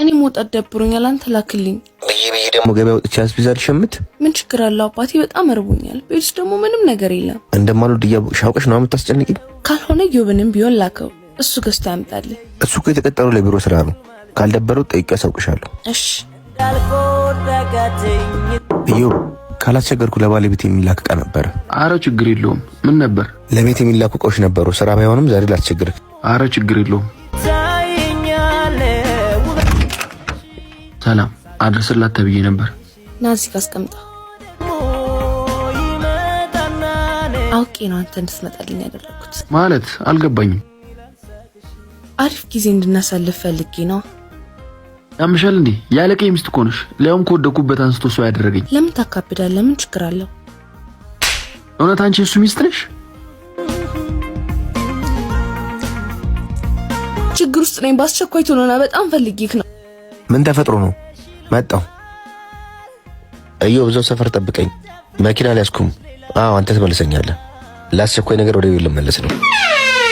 እኔ መውጣት ደብሮኛል፣ አንተ ላክልኝ። በየ ደግሞ ገበያ ወጥቼ አስቤዛ ልሸምት። ምን ችግር አለው አባቴ? በጣም እርቦኛል። ቤት ውስጥ ደግሞ ምንም ነገር የለም። እንደማልወድ ሻውቀሽ ነው የምታስጨንቂኝ? ካልሆነ ዮብንም ቢሆን ላከው፣ እሱ ገዝቶ ያምጣልህ። እሱ እኮ የተቀጠረው ለቢሮ ስራ ነው። ካልደበረው ጠይቄ አሳውቅሻለሁ። እሺ ዮብ፣ ካላስቸገርኩ ለባለቤት የሚላክ ዕቃ ነበር። አረ ችግር የለውም። ምን ነበር? ለቤት የሚላኩ ዕቃዎች ነበሩ። ስራ ባይሆንም ዛሬ ላስቸግርህ። አረ ችግር የለውም። ሰላም አድርስላት ተብዬ ነበር። ናዚ ካስቀምጣ አውቄ ነው አንተ እንድትመጣልኝ ያደረኩት። ማለት አልገባኝም። አሪፍ ጊዜ እንድናሳልፍ ፈልጌ ነው። ያምሻል እንዴ? ያለቀ ሚስት እኮ ነሽ። ሊያውም ከወደኩበት አንስቶ ሰው ያደረገኝ። ለምን ታካብዳለህ? ምን ችግር አለው? እውነት አንቺ እሱ ሚስት ነሽ? ችግር ውስጥ ነኝ። በአስቸኳይ ቶሎና በጣም ፈልጌክ ነው። ምን ተፈጥሮ ነው? መጣው እዮብ፣ እዛው ሰፈር ጠብቀኝ። መኪና አልያዝኩም። አዎ አንተ ትመልሰኛለህ። ለአስቸኳይ ነገር ወደ ቤት ልመለስ ነው።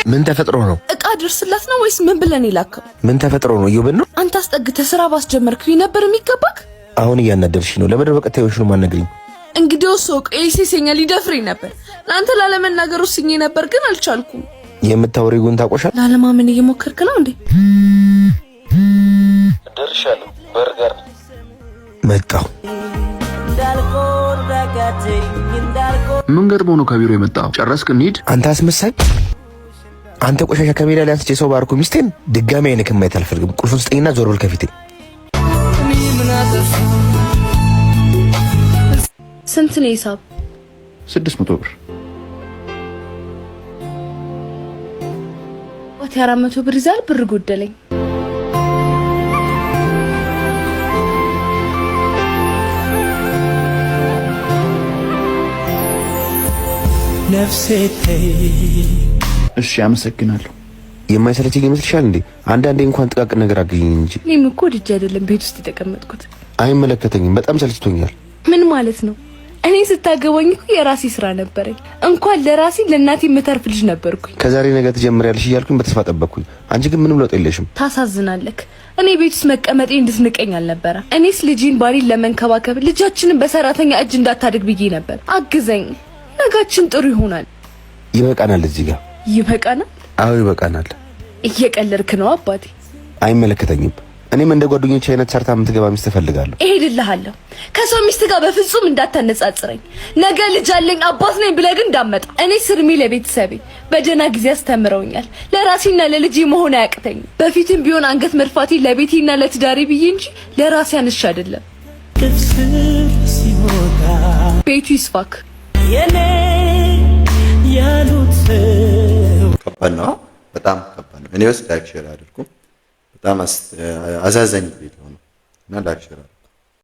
ምን ተፈጥሮ ነው? እቃ ድርስላት ነው ወይስ ምን ብለን ይላከው? ምን ተፈጥሮ ነው? እዮብ ነው። አንተ አስጠግተህ ስራ ባስጀመርክኝ ነበር የሚገባክ። አሁን እያናደርሽ ነው። ለምን በቀጥታ ይወሽ ነው ማነግሪኝ? እንግዲህ ወሰው ቀይሴኛ ሊደፍረኝ ነበር። ለአንተ ላለመናገር ወስኜ ነበር ግን አልቻልኩም። የምታወሪው ግን ታቆሻል። ላለማመን እየሞከርክ ነው እንዴ? ደርሻለሁ። በርገር መጣው። ምን ገርሞ ነው ከቢሮ የመጣው? ጨረስክ? እንሂድ። አንተ አስመሳይ! አንተ ቆሻሻ! ከሜዳ ላይ አንስቼ ሰው ባርኩ ሚስቴን ድጋሚ አይነክም። ማየት አልፈልግም። ቁልፉን ስጠኝና ዞር ብል ከፊቴ። ስንት ነው ሂሳብ? 600 ብር። ወጥ 400 ብር ይዛል። ብር ጎደለኝ። እሺ አመሰግናለሁ። የማይሰለችኝ ይመስልሻል እንዴ? አንዳንዴ እንኳን ጥቃቅን ነገር አግኝኝ እንጂ። እኔም እኮ ልጅ አይደለም ቤት ውስጥ የተቀመጥኩት። አይመለከተኝም። በጣም ሰልችቶኛል። ምን ማለት ነው? እኔ ስታገባኝ እኮ የራሴ ስራ ነበረኝ። እንኳን ለራሴ ለእናቴ የምተርፍ ልጅ ነበርኩኝ። ከዛሬ ነገ ትጀምሪያለሽ እያልኩኝ በተስፋ ጠበቅኩኝ። አንቺ ግን ምንም ለውጥ የለሽም። ታሳዝናለክ። እኔ ቤት ውስጥ መቀመጤ እንድትንቀኝ አልነበረ። እኔስ ልጅን ባሪን ለመንከባከብ ልጃችንን በሰራተኛ እጅ እንዳታድግ ብዬ ነበር። አግዘኝ፣ ነጋችን ጥሩ ይሆናል። ይበቃናል። እዚህ ጋር ይበቃናል። አዎ ይበቃናል። እየቀለድክ ነው አባቴ። አይመለከተኝም። እኔም እንደ ጓደኞቼ አይነት ሰርታ የምትገባ ሚስት እፈልጋለሁ። እሄድልሃለሁ። ከሰው ሚስት ጋር በፍጹም እንዳታነጻጽረኝ። ነገ ልጅ አለኝ አባት ነኝ ብለህ ግን እንዳመጣ። እኔ ስርሚ ለቤተሰቤ በደህና ጊዜ አስተምረውኛል። ለራሴና ለልጄ መሆን አያቅተኝ። በፊትም ቢሆን አንገት መድፋቴ ለቤቴና ለትዳሬ ብዬ እንጂ ለራሴ አንሽ አይደለም። ቤቱ ይስፋክ። ከባድ ነው። በጣም ከባድ ነው። እኔ ውስጥ ላይክ ሼር አድርጉ። በጣም አሳዛኝ ቪዲዮ ነው እና ላይክ ሼር